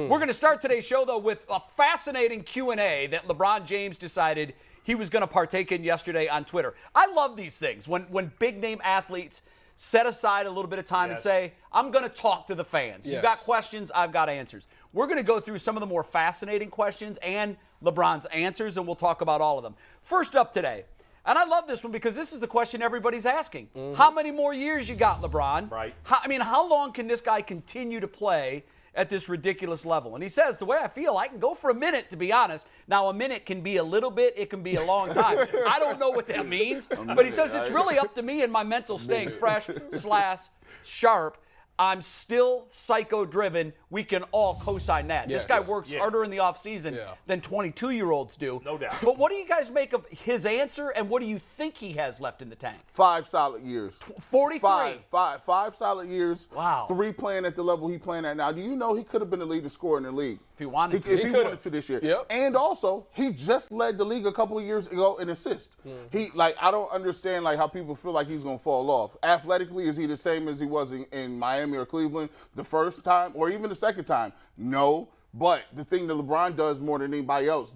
We're going to start today's show, though, with a fascinating Q&A that LeBron James decided he was going to partake in yesterday on Twitter. I love these things when big-name athletes set aside a little bit of time and say, I'm going to talk to the fans. You got questions, I've got answers. We're going to go through some of the more fascinating questions and LeBron's answers, and we'll talk about all of them. First up today, and I love this one because this is the question everybody's asking. How many more years you got, LeBron? Right. How long can this guy continue to play at this ridiculous level? And he says, the way I feel, I can go for a minute, to be honest. Now, a minute can be a little bit, it can be a long time. I don't know what that means, but he says it's really up to me and my mental staying fresh/sharp. I'm still psycho-driven. We can all co-sign that. This guy works harder in the offseason than 22-year-olds do. No doubt. But what do you guys make of his answer, and what do you think he has left in the tank? 5 solid years. 43. Five solid years. Wow. 3 playing at the level he playing at now. Do you know he could have been the leading scorer in the league? If he wanted to. If he wanted to this year. Yep. And also, he just led the league a couple of years ago in assists. I don't understand how people feel like he's going to fall off. Athletically, is he the same as he was in Miami or Cleveland the first time or even the second time? No. But the thing that LeBron does more than anybody else,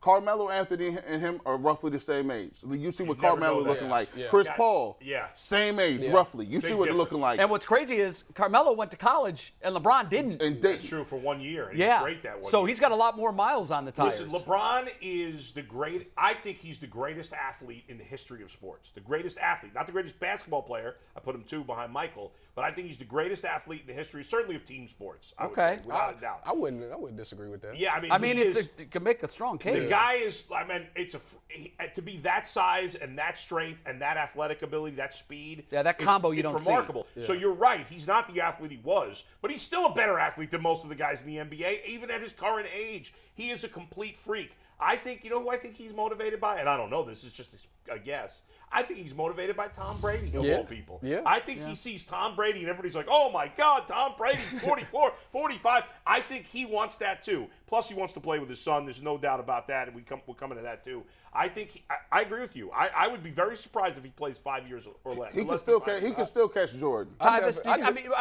Carmelo Anthony and him are roughly the same age. You see what Carmelo looking like. Chris Paul, same age, roughly. You see what they're looking like. And what's crazy is Carmelo went to college and LeBron didn't. That's true for 1 year. And he was great that 1 year. So he's got a lot more miles on the tires. Listen, LeBron is I think he's the greatest athlete in the history of sports. The greatest athlete. Not the greatest basketball player. I put him 2 behind Michael. But I think he's the greatest athlete in the history, certainly of team sports. I would say, without a doubt. I wouldn't disagree with that. Yeah, it could make a strong case. The guy is, to be that size and that strength and that athletic ability, that speed. Yeah, that combo you don't see. It's remarkable. So you're right. He's not the athlete he was, but he's still a better athlete than most of the guys in the NBA, even at his current age. He is a complete freak. I think, you know who I think he's motivated by? And I don't know, this is just a guess. I think he's motivated by Tom Brady, of all people. Yeah. I think he sees Tom Brady and everybody's like, oh my God, Tom Brady's 44, 45. I think he wants that too. Plus, he wants to play with his son. There's no doubt about that, and we're coming to that too. I think I agree with you. I would be very surprised if he plays 5 years or less. He can still catch Jordan. I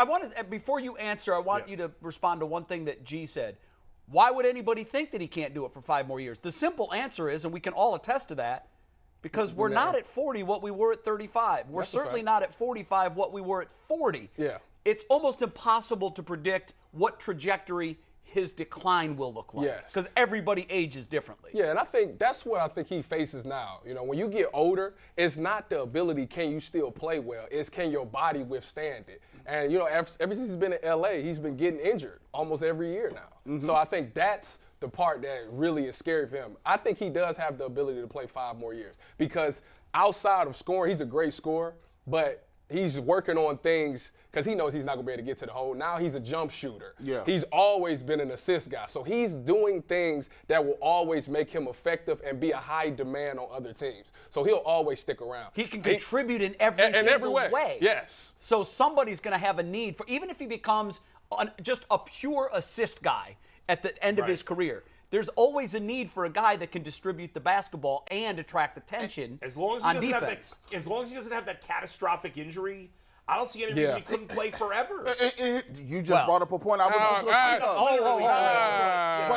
want to, before you answer, I want you to respond to one thing that G said. Why would anybody think that he can't do it for 5 more years? The simple answer is, and we can all attest to that, because we're not at 40 what we were at 35. We're certainly not at 45 what we were at 40. Yeah. It's almost impossible to predict what trajectory his decline will look like. Yes. Because everybody ages differently. Yeah, and I think that's what I think he faces now. You know, when you get older, it's not the ability, can you still play well? It's can your body withstand it? And, you know, ever since he's been in L.A., he's been getting injured almost every year now. So I think that's the part that really is scary for him. I think he does have the ability to play 5 more years because outside of scoring, he's a great scorer, but he's working on things because he knows he's not going to be able to get to the hole. Now he's a jump shooter. Yeah. He's always been an assist guy. So he's doing things that will always make him effective and be a high demand on other teams. So he'll always stick around. He can contribute in every way. Yes. So somebody's going to have a need for, even if he becomes just a pure assist guy at the end of his career, there's always a need for a guy that can distribute the basketball and attract attention as long as he doesn't have that, as long as he doesn't have that catastrophic injury, I don't see any reason he couldn't play forever. You just brought up a point I was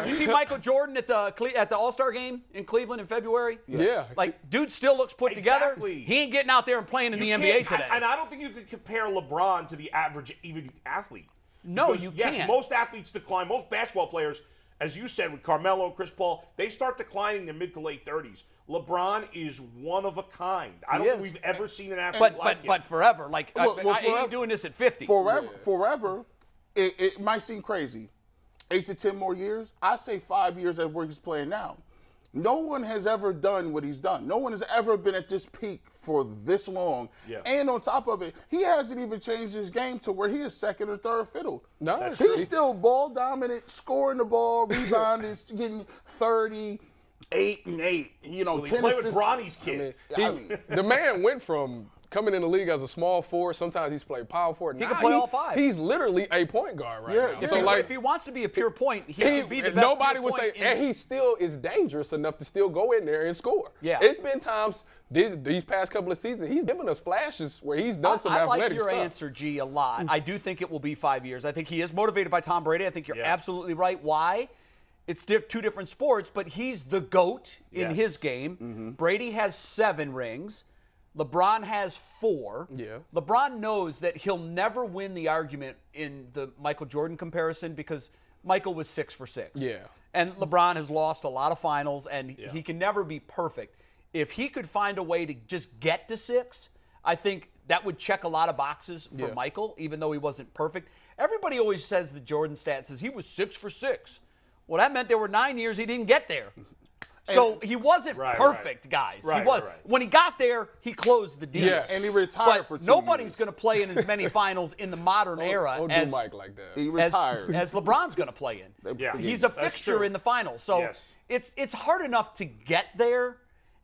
Did you see Michael Jordan at the All-Star game in Cleveland in February? Yeah. Dude still looks put together. He ain't getting out there and playing in the NBA today. And I don't think you could compare LeBron to the average even athlete. No, you can't. Yes, most athletes decline. Most basketball players, as you said, with Carmelo, Chris Paul, they start declining in their mid to late 30s. LeBron is one of a kind. I don't think we've ever seen an athlete like him. But forever. Ain't doing this at 50. Forever, it might seem crazy. 8 to 10 more years. I say 5 years at where he's playing now. No one has ever done what he's done. No one has ever been at this peak for this long. Yeah. And on top of it, he hasn't even changed his game to where he is second or third fiddle. No, he's still ball dominant, scoring the ball, rebounding, getting 38 and 8. You know, he played with Bronny's kid. The man went from coming in the league as a small forward. Sometimes he's played power forward. He can play all five. He's literally a point guard right now. So if he wants to be a pure point, he should be the best. Nobody would say, and he still is dangerous enough to still go in there and score. Yeah. It's been times these past couple of seasons, he's given us flashes where he's done some athletic stuff. I like your answer, G, a lot. I do think it will be 5 years. I think he is motivated by Tom Brady. I think you're absolutely right. Why? It's two different sports, but he's the GOAT in his game. Brady has 7 rings. LeBron has 4. Yeah. LeBron knows that he'll never win the argument in the Michael Jordan comparison because Michael was 6 for 6. Yeah. And LeBron has lost a lot of finals, and he can never be perfect. If he could find a way to just get to 6, I think that would check a lot of boxes for Michael, even though he wasn't perfect. Everybody always says the Jordan stat says he was 6 for 6. Well, that meant there were 9 years he didn't get there. So he wasn't perfect, guys. He was. When he got there, he closed the deal. Yeah, and he retired for 2 nobody's years. going to play in as many finals in the modern era Don't as do Mike like that. He retired. as LeBron's going to play in. He's a fixture in the finals. So it's hard enough to get there,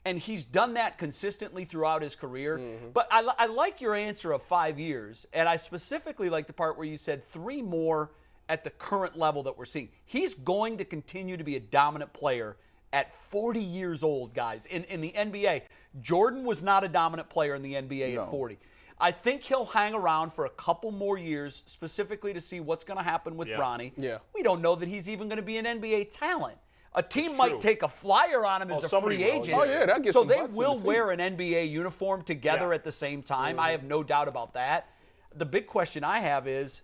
and he's done that consistently throughout his career. But I like your answer of 5 years, and I specifically like the part where you said 3 more at the current level that we're seeing. He's going to continue to be a dominant player at 40 years old, guys. In the NBA, Jordan was not a dominant player in the NBA at 40. I think he'll hang around for a couple more years, specifically to see what's going to happen with Bronny. Yeah. We don't know that he's even going to be an NBA talent. A team might take a flyer on him as a free agent. Oh, yeah, that gets so some they butts in will the seat. wear an NBA uniform together at the same time. I have no doubt about that. The big question I have is,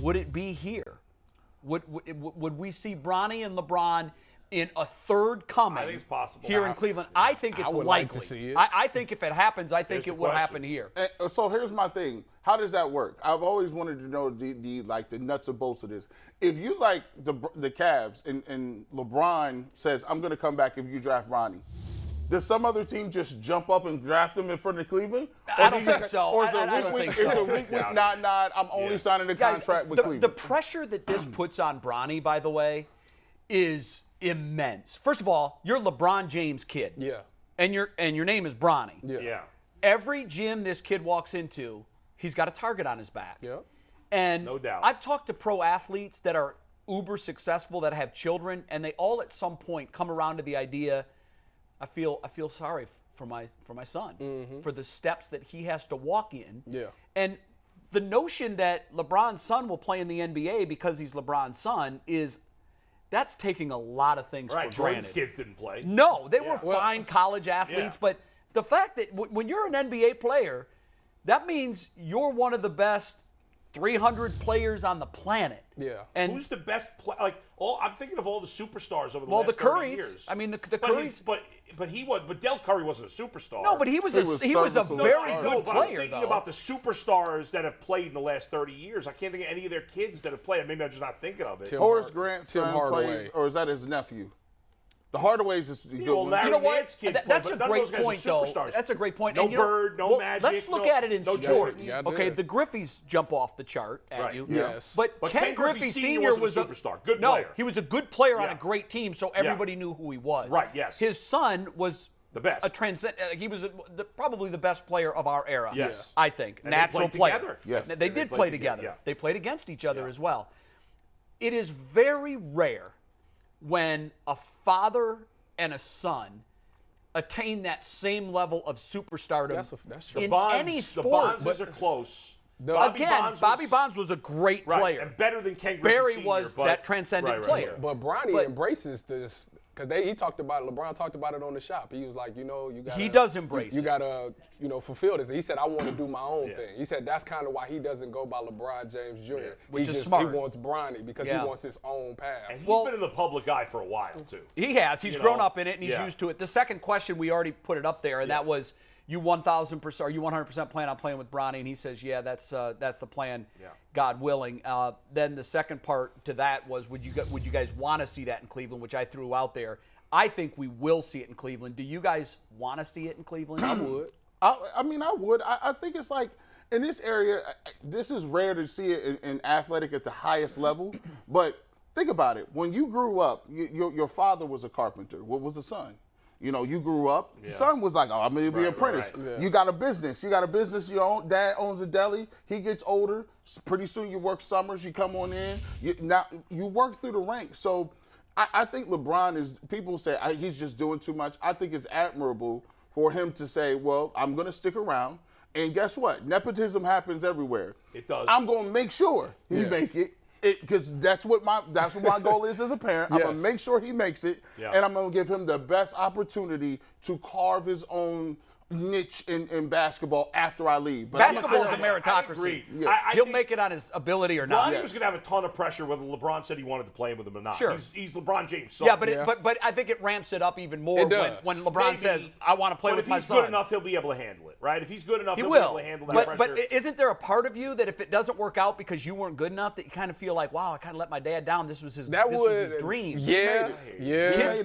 would it be here? Would we see Bronny and LeBron in a third coming? I think it's possible here in Cleveland. I think it's would likely. like to see it. I think if it happens, I think Here's it the will question. happen here. And so here's my thing. How does that work? I've always wanted to know the nuts and bolts of this. If you like the Cavs and LeBron says, I'm going to come back if you draft Bronny, does some other team just jump up and draft him in front of Cleveland? I don't think so. Or is it I don't think so. It's a week, nod, I'm only signing a contract with Cleveland. The pressure that this puts on Bronny, by the way, is immense. First of all, you're LeBron James' kid. Yeah. And your name is Bronny. Yeah. Every gym this kid walks into, he's got a target on his back. Yeah. And no doubt. I've talked to pro athletes that are uber successful that have children, and they all at some point come around to the idea, I feel sorry for my son, for the steps that he has to walk in. Yeah. And the notion that LeBron's son will play in the NBA because he's LeBron's son that's taking a lot of things for granted. Jordan's kids didn't play. No, they were fine college athletes, but the fact that when you're an NBA player, that means you're one of the best 300 players on the planet. Yeah. And who's the best player? I'm thinking of all the superstars over the well, last the 30 Currys. years. I mean, the But Currys. But Del Curry wasn't a superstar. No, but he was a serviceable. very I good know, but player, I'm thinking though. about the superstars that have played in the last 30 years. I can't think of any of their kids that have played. Maybe I'm just not thinking of it. Horace Grant's Tim son Hardaway. plays, or is that his nephew? The Hardaways is good Well, one. Larry You know what? Nance kids That's play, a but none of great those guys are point, though. superstars. That's a great point. No And, you know, Bird, no well, Magic. Let's look at it in no sports. Yeah, Okay, dude. the Griffeys jump off the chart at Right. you. Yes. But Ken Griffey Sr. was a superstar. Good no, player. he was a good player on Yeah. a great team, so everybody knew who he was. Right, yes. His son was The best. a transcend. He was probably the best player of our era. Yes. I think. And they Natural played player. together. Yes. They did play together. Yeah. They played against each other as well. It is very rare when a father and a son attain that same level of superstardom That's true. in any The sport. Bonds are close. Bobby Bonds was a great player. And better than Ken Griffey Barry Sr., was but- that transcendent player. But Bronny embraces this because he talked about it. LeBron talked about it on the shop. He was like, you got. He does embrace You it. gotta, fulfill this. He said, I want to do my own thing. He said that's kind of why he doesn't go by LeBron James Jr. Which is He smart. wants Bronny because he wants his own path. And he's Well- been in the public eye for a while, too. He has. He's grown up in it, and he's Yeah. used to it. The second question, we already put it up there, and that was, you 1,000%, or you 100% plan on playing with Bronny? And he says, yeah, that's the plan, God willing. Then the second part to that was, would you guys want to see that in Cleveland, which I threw out there. I think we will see it in Cleveland. Do you guys want to see it in Cleveland? I would. I mean, I would. I think it's like, in this area, this is rare to see it in athletic at the highest level. But think about it. When you grew up, your father was a carpenter. What was the son? You grew up. Son was like, I'm going to be an apprentice. Right. You got a business. Your own dad owns a deli. He gets older. Pretty soon you work summers. You come on in. You work through the ranks. So I think LeBron is, people say he's just doing too much. I think it's admirable for him to say, well, I'm going to stick around. And guess what? Nepotism happens everywhere. It does. I'm going to make sure he make it. Because that's what my goal is as a parent. I'm going to make sure he makes it, and I'm going to give him the best opportunity to carve his own niche in basketball after I leave. But Basketball is a I meritocracy. agree. He'll make it on his ability or not. Bronny was going to have a ton of pressure whether LeBron said he wanted to play with him or not. Sure. He's LeBron James. So Yeah, but I think it ramps it up even more when LeBron says, I want to play with my son. If he's good enough, he'll be able to handle it, right? If he's good enough, He he'll will. be able to handle that pressure. But isn't there a part of you that if it doesn't work out because you weren't good enough that you kind of feel like, wow, I kind of let my dad down. This was his dream. Yeah.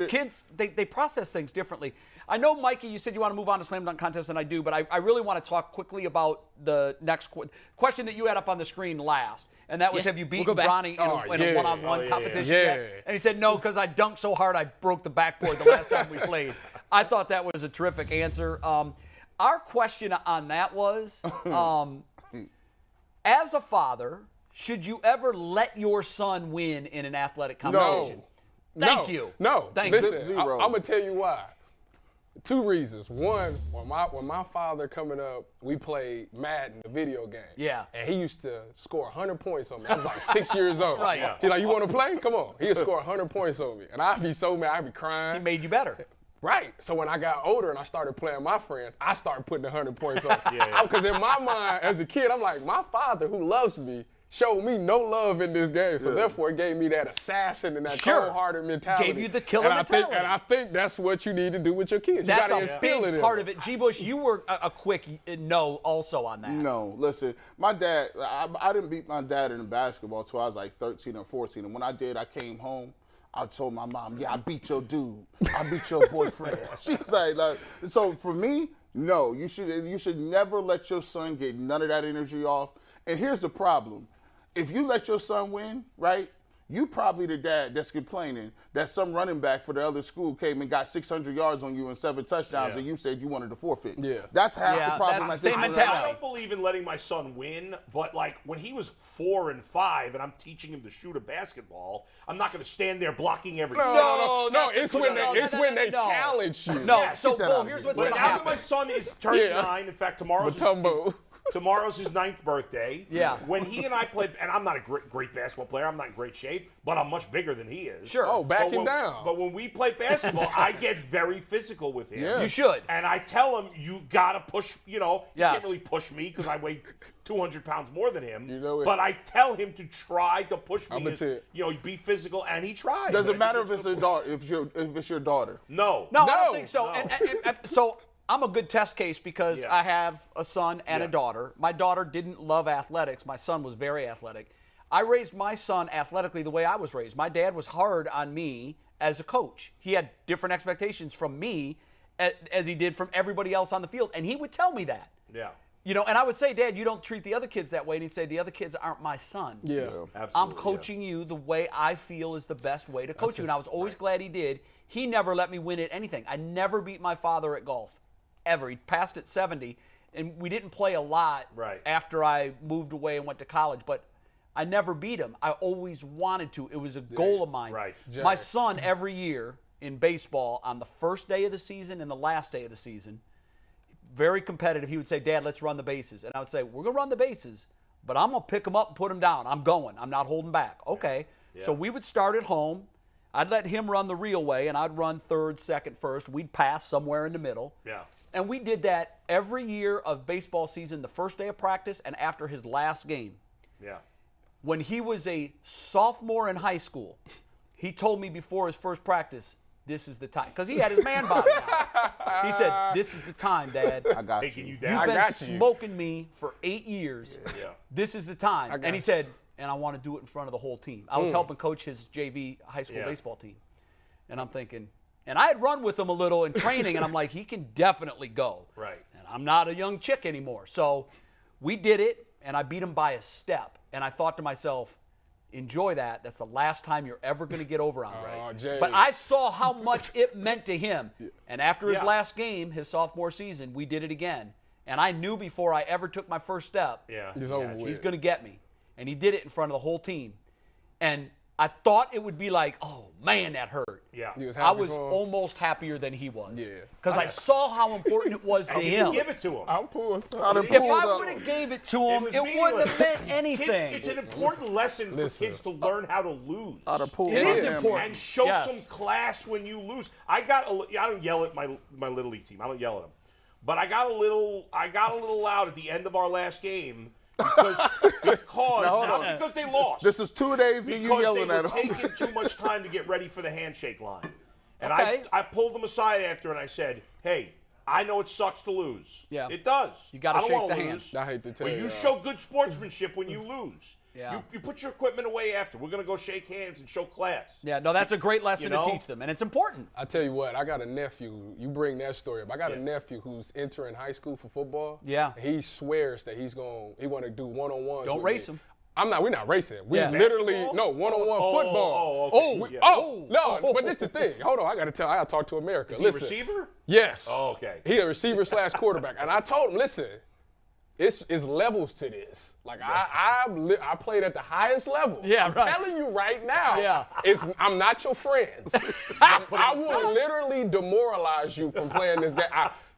Kids, they process things differently. I know, Mikey, you said you want to move on to Slam Dunk Contest, and I do, but I really want to talk quickly about the next question that you had up on the screen last. And that was, have you beaten Bronny in a one-on-one competition yet? And he said, no, because I dunked so hard I broke the backboard the last time we played. I thought that was a terrific answer. Our question on that was, as a father, should you ever let your son win in an athletic competition? Thank you. No. Thank Listen, you. I'm going to tell you why. 2 reasons. One, when my father coming up, we played Madden, the video game. Yeah. And he used to score 100 points on me. I was like 6 years old. Right. Yeah. He's like, you want to play? Come on. He'd score 100 points on me. And I'd be so mad. I'd be crying. He made you better. Right. So when I got older and I started playing my friends, I started putting 100 points on. Because in my mind, as a kid, I'm like, my father who loves me showed me no love in this game. So therefore, it gave me that assassin and that cold-hearted mentality. Gave you the killer mentality. And I think that's what you need to do with your kids. You got to instill it in part them. of it. G. Bush, you were a quick no also on that. No, listen, my dad, I didn't beat my dad in basketball until I was like 13 or 14. And when I did, I came home. I told my mom, I beat your dude. I beat your boyfriend. She's like, so for me, no, you should never let your son get none of that energy off. And here's the problem. If you let your son win, right, you probably the dad that's complaining that some running back for the other school came and got 600 yards on you and 7 touchdowns and you said you wanted to forfeit. Yeah. That's half the problem. That's the same mentality. I don't believe in letting my son win, but like when he was 4 and 5 and I'm teaching him to shoot a basketball, I'm not going to stand there blocking every No, it's when they challenge you. No, Yeah, so Bull, here's what's going But to now that happen. my son is turning 9, in fact, tomorrow's his 9th birthday. Yeah. When he and I played, and I'm not a great basketball player, I'm not in great shape, but I'm much bigger than he is. Sure. Oh, back him down. But when we play basketball, I get very physical with him. Yeah. You should. And I tell him, you got to push, you Yes. can't really push me because I weigh 200 pounds more than him. You know it. But I tell him to try to push me, I'ma tell you. be physical, and he tries. Does it And I matter think if it's that's a daughter? If it's your daughter? No. No, I No. don't think so. And so I'm a good test case because Yeah. I have a son and a daughter. My daughter didn't love athletics. My son was very athletic. I raised my son athletically the way I was raised. My dad was hard on me as a coach. He had different expectations from me as he did from everybody else on the field. And he would tell me that. Yeah. And I would say, Dad, you don't treat the other kids that way. And he'd say, the other kids aren't my son. Yeah. Absolutely. I'm coaching you the way I feel is the best way to coach you. And I was always glad he did. He never let me win at anything. I never beat my father at golf, ever. He passed at 70, and we didn't play a lot after I moved away and went to college, but I never beat him. I always wanted to. It was a goal of mine. Right. My son, every year in baseball, on the first day of the season and the last day of the season, very competitive, he would say, Dad, let's run the bases. And I would say, we're going to run the bases, but I'm going to pick him up and put him down. I'm going. I'm not holding back. Okay. Yeah. So we would start at home. I'd let him run the real way, and I'd run third, second, first. We'd pass somewhere in the middle. Yeah. And we did that every year of baseball season, the first day of practice and after his last game. Yeah. When he was a sophomore in high school, he told me before his first practice, this is the time. Because he had his man body on. He said, this is the time, Dad. I got Taking you You've down. been smoking me for 8 years. Yeah. This is the time. And he said, and I want to do it in front of the whole team. I was helping coach his JV high school baseball team. And I'm thinking, and I had run with him a little in training, and I'm like, he can definitely go. Right. And I'm not a young chick anymore. So we did it, and I beat him by a step. And I thought to myself, enjoy that. That's the last time you're ever going to get over on Right. But I saw how much it meant to him. And after his last game, his sophomore season, we did it again. And I knew before I ever took my first step, It's over with. he's going to get me. And he did it in front of the whole team. And I thought it would be like, oh, man, that hurt. Yeah. You was I happy was for him? almost happier than he was. Yeah. Because I saw how important it was to And him. give it to him. I'll pull something. I done If pulled I up. would have gave it to him, was it wouldn't have meaningless. meant anything. It's an important lesson for kids to learn how to lose. I'd have pulled It my is damn- important. And show Yes. some class when you lose. I don't yell at my little league team. I don't yell at them. But I got a little loud at the end of our last game because not because they lost. This is 2 days of you because yelling they at were him. taking too much time to get ready for the handshake line. And Okay. I pulled them aside after and I said, hey, I know it sucks to lose. Yeah. It does. You gotta I don't shake wanna the hand. lose. I hate to tell But you. you show good sportsmanship when you lose. Yeah. You put your equipment away after. We're going to go shake hands and show class. Yeah, no, that's a great lesson You know? to teach them, and it's important. I tell you what, I got a nephew. You bring that story up. I got a nephew who's entering high school for football. Yeah. And he swears that he want to do one-on-ones. Don't with race me. him. We're not racing. We Yeah. literally Basketball? one-on-one football. okay. Yeah. No, but this is the thing. Hold on, I gotta talk to America. Is he a Listen. receiver? Yes. Oh, okay. He a receiver / quarterback. And I told him, listen, it's levels to this. Like I played at the highest level. Yeah, I'm right. telling you right now. Yeah. I'm not your friends. I will literally demoralize you from playing this game.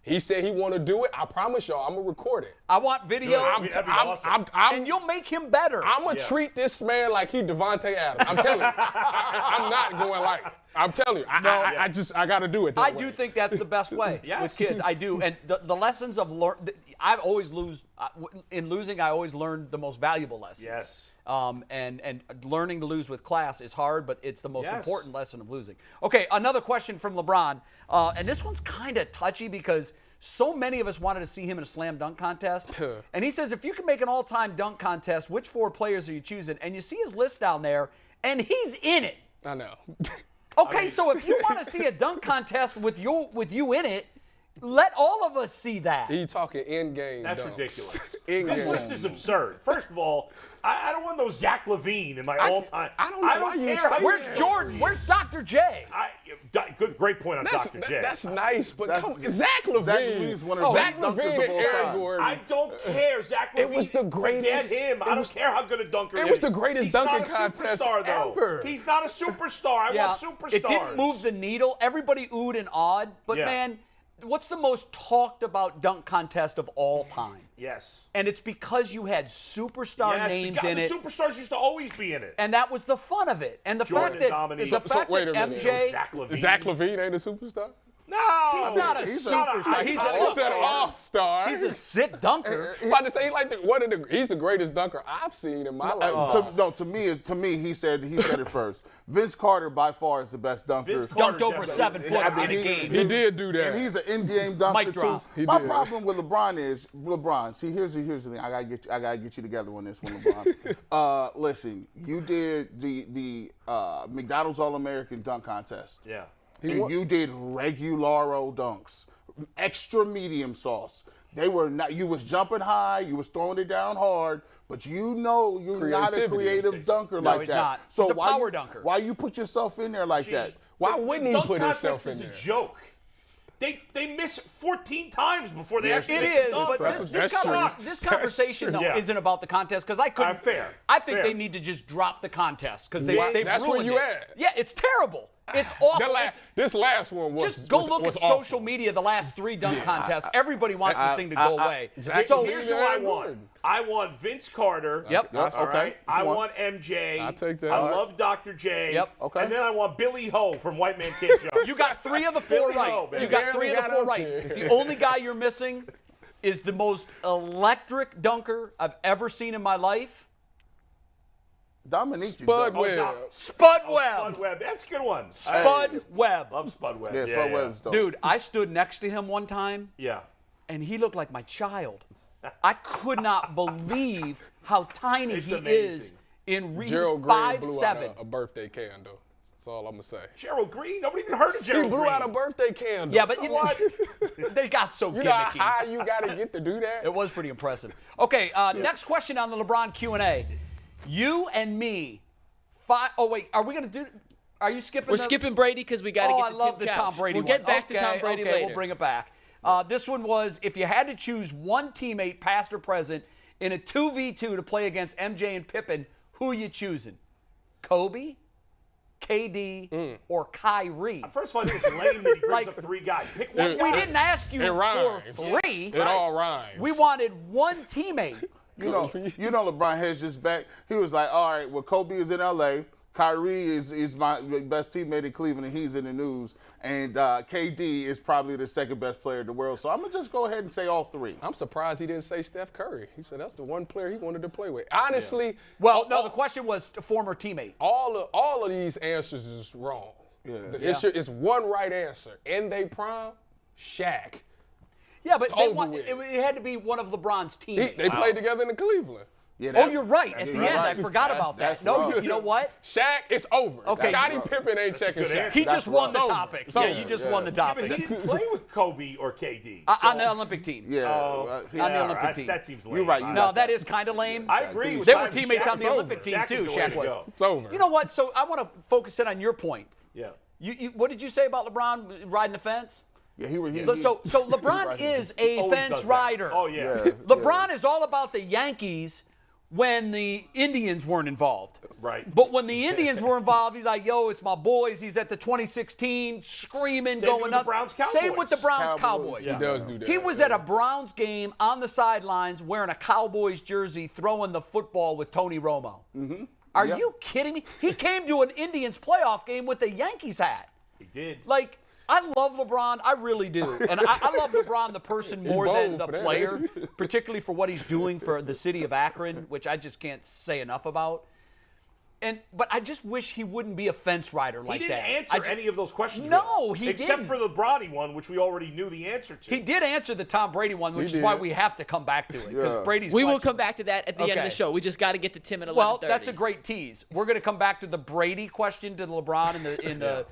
He said he want to do it. I promise y'all, I'm gonna record it. I want video, That'd be awesome. and you'll make him better. I'm gonna treat this man like he Devontae Adams. I'm telling you. I'm not going like. I'm telling you. I got to do it. That I way. do think that's the best way Yes. with kids. I do, and the lessons of I've always in losing. I always learned the most valuable lessons. Yes. And learning to lose with class is hard, but it's the most Yes. important lesson of losing. Okay, another question from LeBron, and this one's kind of touchy because so many of us wanted to see him in a slam dunk contest. And he says, if you can make an all-time dunk contest, which 4 players are you choosing? And you see his list down there, and he's in it. I know. Okay, so if you want to see a dunk contest with you in it, let all of us see that. He talking in game. That's dunks. ridiculous. In This game. list is absurd. First of all, I don't want no Zach LaVine in my all-time. I don't know why you care say how Where's good Jordan? Where's Dr. J? Great point on Dr. J. That's nice, but That's- come on, Zach LaVine. Zach LaVine's one of the Zach best dunkers LaVine of and all Aaron time. Gordon. I don't care, Zach LaVine. It was the greatest- Forget him. I don't care how good a dunker It he was is. the greatest He's dunking not a contest superstar, though. ever. He's not a superstar. I want superstars. It didn't move the needle. Everybody oohed and awed. But, Yeah. man, what's the most talked about dunk contest of all time? Yes. And it's because you had superstar Yes, names the in it. superstars used to always be in it. And that was the fun of it. And the Jordan fact that, dominated. the So fact wait that a minute. MJ, Zach LaVine. Zach LaVine ain't a superstar? No. he's not a superstar. He's He said a all-star. He's a sick dunker. I'm about to say he's the greatest dunker I've seen in my life. To me, he said it first. Vince Carter by far is the best dunker. Vince Carter Dunked over definitely- 7 foot I mean, in a game. He did do that. And he's an in-game dunker Mic drop. too. He My did. problem with LeBron is LeBron. See, here's the thing. I gotta get you together on this one, LeBron. Listen, you did the McDonald's All-American dunk contest. Yeah. And you did regularo dunks, extra medium sauce. They were not. You was jumping high. You was throwing it down hard. But you're not a Creativity. creative dunker No, like he's that. not. So He's a why power you, dunker. Why you put yourself in there like that? Why wouldn't he Dunk put contest himself in is there? a joke. They miss 14 times before they Yes, actually It make is, the dunk. but That's this true. this conversation though Yeah. isn't about the contest because I couldn't. Fair. I think Fair. they need to just drop the contest because Yeah, they've that's where ruined you it. at. Yeah, it's terrible. It's awful. This last one was Just go was, look was at awful. social media. The last 3 dunk contests, everybody wants this thing to go away. exactly. So Here's who I Aaron want. Gordon. I want Vince Carter. Yep. All Okay. right. I That's want MJ. I'll take that. I All right. love Dr. J. Yep. Okay. And then I want Billy Ho from White Man Can't Jump. You got 3 of the 4 Billy right. Ho, baby. You got Barely 3 of the got 4 up right. there. The only guy you're missing is the most electric dunker I've ever seen in my life. Dominique. Spud Oh, Webb. no. Spud Oh, Webb. Spud Webb. That's a good one. Spud Webb. Love Spud Webb. Yeah, Spud Webb's dope. Dude, I stood next to him one time, Yeah. and he looked like my child. I could not believe how tiny It's he amazing. is in real. Gerald Green 5'7". blew out a birthday candle. That's all I'm gonna say. Gerald Green? Nobody even heard of Gerald He blew Green. out a birthday candle. Yeah, but you know what? They got so You know how gimmicky. high you gotta get to do that? It was pretty impressive. Okay, next question on the LeBron Q&A. You and me 5. Oh, wait. Are we going to do – are you skipping We're skipping Brady because we got to get I to love Tim the Couch. Tom Brady We'll get one. back to Tom Brady later. We'll bring it back. This one was, if you had to choose one teammate, past or present, in a 2v2 to play against MJ and Pippen, who are you choosing? Kobe, KD, or Kyrie? First of all, I think it's lame that he brings up 3 guys. Pick one guy. We didn't ask you It for rhymes. 3. It all rhymes. We wanted one teammate. You know, LeBron hedged his back. He was like, all right, well, Kobe is in L.A., Kyrie is my best teammate in Cleveland, and he's in the news. And KD is probably the second best player in the world. So I'm going to just go ahead and say all 3. I'm surprised he didn't say Steph Curry. He said that's the one player he wanted to play with. Honestly, Well, no, the question was a former teammate. all of these answers is wrong. It's one right answer. In they prime, Shaq. Yeah, but over with. it had to be one of LeBron's teammates. They played together in Cleveland. Yeah, You're right. At the end, I forgot about that. that's No, rough. you know what? Shaq, it's over. Okay. Scottie Pippen ain't checking good Shaq. answer. He just won the over. topic. It's Yeah, over. you just Yeah. won the Yeah, but topic. he didn't play with Kobe or KD. On the Olympic team. Yeah. Oh, yeah, on the all Olympic right, team. That seems lame. You're right. No, that is kind of lame. I agree. with They were Simon. teammates Shaq on the is Olympic over. team, Shaq too. is the way Shaq to was. go. It's over. You know what? So I want to focus in on your point. Yeah. You what did you say about LeBron riding the fence? Yeah, So LeBron is a Always fence does that. rider. Oh, yeah. LeBron is all about the Yankees when the Indians weren't involved. Right. But when the Indians were involved, he's like, yo, it's my boys. He's at the 2016 screaming, Same going with up. the Browns, Same with the Browns Cowboys. Cowboys. Yeah. He does do that. He was at a Browns game on the sidelines wearing a Cowboys jersey, throwing the football with Tony Romo. Mm-hmm. Are you kidding me? He came to an Indians playoff game with a Yankees hat. He did. Like, I love LeBron. I really do. And I love LeBron, the person, more than bold the for that. player, particularly for what he's doing for the city of Akron, which I just can't say enough about. But I just wish he wouldn't be a fence rider like that. He didn't answer any of those questions. No, really, he except didn't. for the Bronny one, which we already knew the answer to. He did answer the Tom Brady one, which is did. why we have to come back to it. Because Brady's We will question come back to that at the end of Okay. the show. We just got to get to Tim at 11:30. Well, that's a great tease. We're going to come back to the Brady question to LeBron in the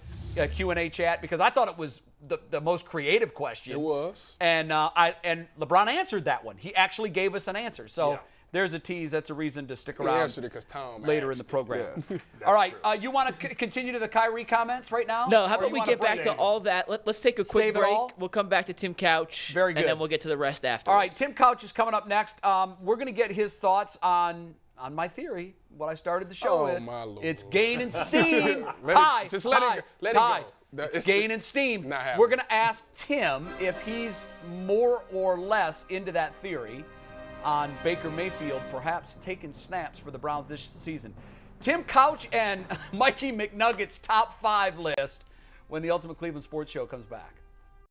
Q&A chat because I thought it was the most creative question. It was. And LeBron answered that one. He actually gave us an answer. So Yeah. there's a tease. That's a reason to stick He around answered it because Tom later in asked the it. program. All right. You want to continue to the Kyrie comments right now? No, how Or about you we wanna get back break to it? all that? Let's take a quick Save it break. all? We'll come back to Tim Couch. Very good. And then we'll get to the rest after. All right. Tim Couch is coming up next. We're going to get his thoughts on my theory, what I started the show Oh, with. my Lord. It's gain and steam. Just let it go. Ty. Let it It's go. gain and steam. Not happening. We're going to ask Tim if he's more or less into that theory on Baker Mayfield perhaps taking snaps for the Browns this season. Tim Couch and Mikey McNugget's top 5 list when the Ultimate Cleveland Sports Show comes back.